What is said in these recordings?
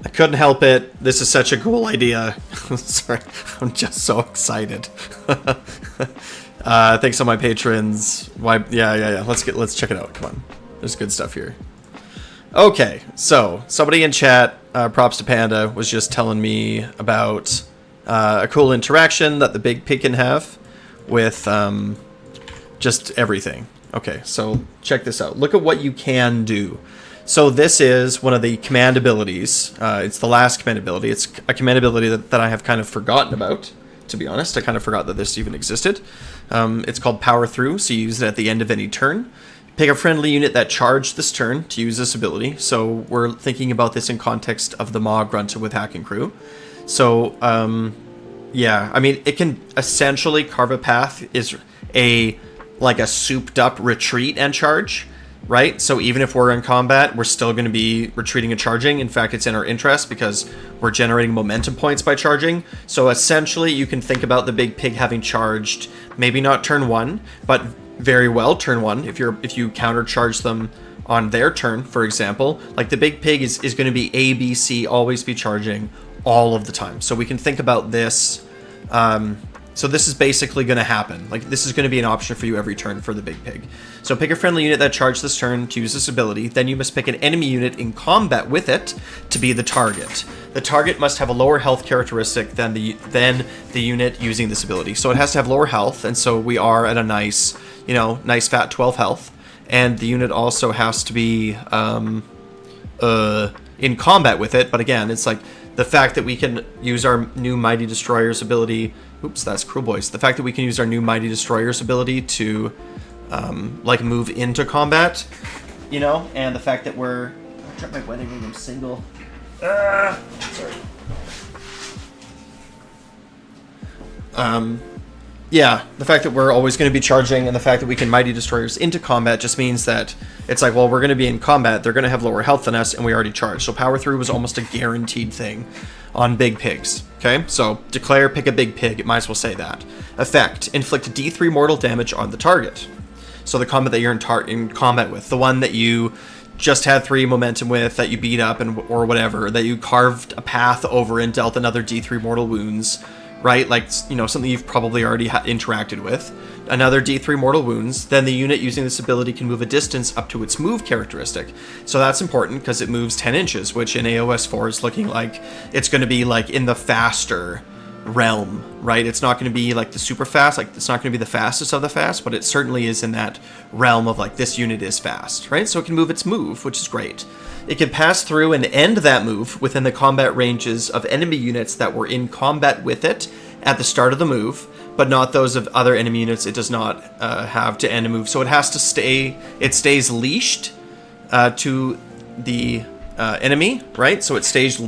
I couldn't help it. This is such a cool idea. Sorry, I'm just so excited. Thanks to my patrons. Why? Yeah. Let's check it out. Come on, there's good stuff here. Okay, so somebody in chat, props to Panda, was just telling me about a cool interaction that the big pig can have with just everything. Okay, so check this out. Look at what you can do. So this is one of the command abilities. It's the last command ability. It's a command ability that I have kind of forgotten about, to be honest. I kind of forgot that this even existed. It's called Power Through, so you use it at the end of any turn. Pick a friendly unit that charged this turn to use this ability. So we're thinking about this in context of the Maw Grunter with Hacking Crew. So, yeah, I mean, it can essentially carve a path is like a souped up retreat and charge, right? So even if we're in combat, we're still going to be retreating and charging. In fact, it's in our interest because we're generating momentum points by charging. So essentially, you can think about the big pig having charged, maybe not turn 1, but very well turn 1 if you countercharge them on their turn, for example. Like the big pig is going to be A, B, C, always be charging all of the time. So we can think about this. So this is basically going to happen. Like this is going to be an option for you every turn for the big pig. So pick a friendly unit that charged this turn to use this ability. Then you must pick an enemy unit in combat with it to be the target. The target must have a lower health characteristic than the unit using this ability. So it has to have lower health, and so we are at a nice fat 12 health. And the unit also has to be in combat with it. But again, it's like the fact that we can use our new Mighty Destroyer's ability. Oops, that's Cruel Boys. The fact that we can use our new Mighty Destroyer's ability to like move into combat, and the fact that I dropped my wedding ring. I'm single. Sorry. Yeah, the fact that we're always going to be charging and the fact that we can Mighty Destroyers into combat just means that it's like, well, we're going to be in combat, they're going to have lower health than us, and we already charged. So Power Through was almost a guaranteed thing on big pigs. Okay, so declare, pick a big pig, it might as well say that. Effect, inflict D3 mortal damage on the target. So the combat that you're in combat with, the one that you just had 3 momentum with, that you beat up or whatever, that you carved a path over and dealt another D3 mortal wounds, right? Like, something you've probably already interacted with. Another D3 mortal wounds. Then the unit using this ability can move a distance up to its move characteristic. So that's important because it moves 10 inches, which in AOS 4 is looking like it's going to be like in the faster realm, right? It's not going to be like the super fast, like it's not going to be the fastest of the fast, but it certainly is in that realm of like this unit is fast, right? So it can move its move, which is great. It can pass through and end that move within the combat ranges of enemy units that were in combat with it at the start of the move, but not those of other enemy units it does not have to end a move. So it has to it stays leashed to the enemy, right? So it stays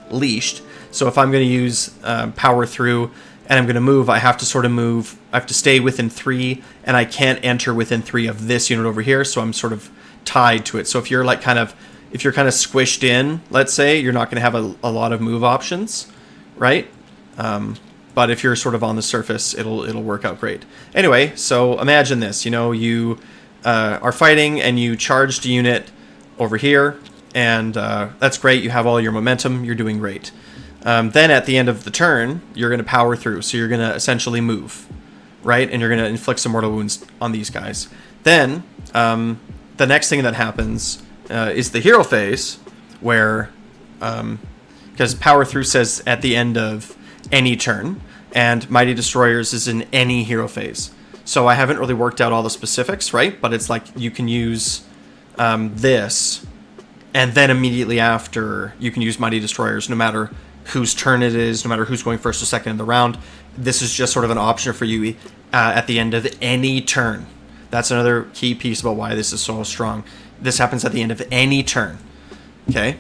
leashed. So if I'm going to use Power Through and I'm going to move, I have to sort of move, I have to stay within 3, and I can't enter within 3 of this unit over here, so I'm sort of tied to it. So if you're like kind of squished in, let's say, you're not going to have a lot of move options, right? But if you're sort of on the surface, it'll work out great. Anyway, so imagine this, you are fighting and you charged a unit over here, and that's great. You have all your momentum. You're doing great. Then at the end of the turn, you're going to power through. So you're going to essentially move, right? And you're going to inflict some mortal wounds on these guys. Then the next thing that happens is the hero phase, where because power through says at the end of any turn, and Mighty Destroyers is in any hero phase. So I haven't really worked out all the specifics, right? But it's like you can use this, and then immediately after you can use Mighty Destroyers, no matter whose turn it is, no matter who's going first or second in the round. This is just sort of an option for you at the end of any turn. That's another key piece about why this is so strong. This happens at the end of any turn. Okay?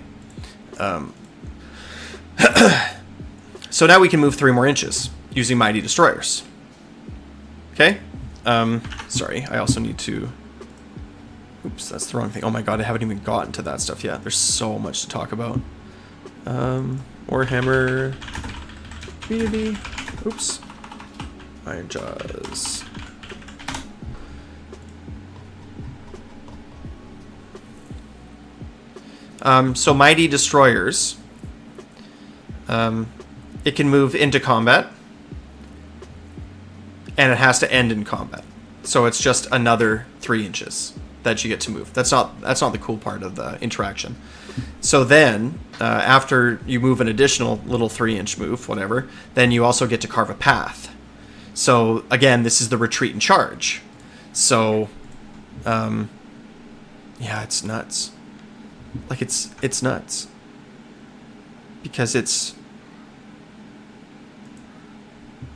So now we can move 3 more inches using Mighty Destroyers. Okay? Sorry, I also need to... Oops, that's the wrong thing. Oh my god, I haven't even gotten to that stuff yet. There's so much to talk about. Warhammer community. Oops. Iron Jaws. So Mighty Destroyers, it can move into combat, and it has to end in combat. So it's just another 3 inches that you get to move. That's not the cool part of the interaction. So then, after you move an additional little 3-inch move, whatever, then you also get to carve a path. So again, this is the retreat and charge. So, yeah, it's nuts. Like, it's nuts. Because it's...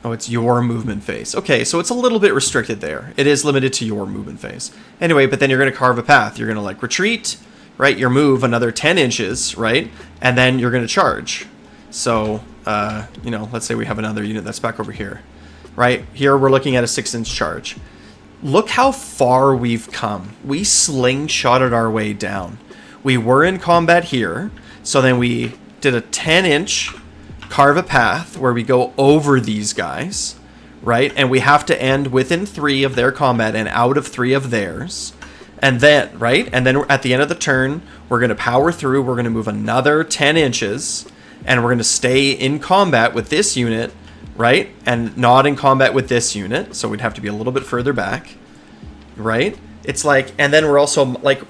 Oh, it's your movement phase. Okay, so it's a little bit restricted there. It is limited to your movement phase. Anyway, but then you're going to carve a path. You're going to, like, retreat, right? Your move another 10 inches, right? And then you're going to charge. So, you know, let's say we have another unit that's back over here. Right? Here we're looking at a 6-inch charge. Look how far we've come. We slingshotted our way down. We were in combat here, so then we did a 10-inch carve a path where we go over these guys, right? And we have to end within 3 of their combat and out of 3 of theirs. And then, right? And then at the end of the turn, we're going to power through. We're going to move another 10 inches, and we're going to stay in combat with this unit, right? And not in combat with this unit. So we'd have to be a little bit further back, right? It's like, and then we're also like,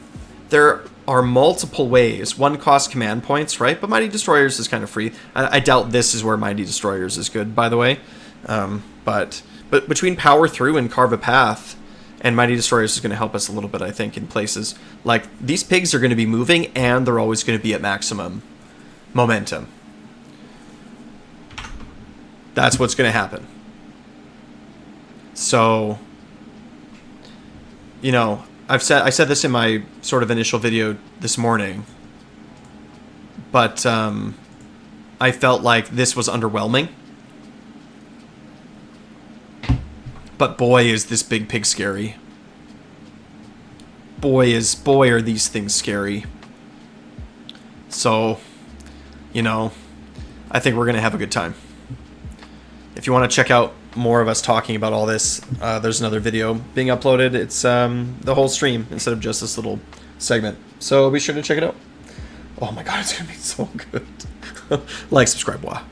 there are multiple ways. One costs command points, right? But Mighty Destroyers is kind of free. I doubt this is where Mighty Destroyers is good, by the way. But between power through and carve a path, and Mighty Destroyers is going to help us a little bit, I think, in places. Like, these pigs are going to be moving, and they're always going to be at maximum momentum. That's what's going to happen. So, you know, I said this in my sort of initial video this morning, but I felt like this was underwhelming. But boy, is this big pig scary. Boy, are these things scary. So, you know, I think we're going to have a good time. If you want to check out more of us talking about all this, there's another video being uploaded. It's the whole stream instead of just this little segment. So be sure to check it out. Oh my god, it's going to be so good. Like, subscribe, blah.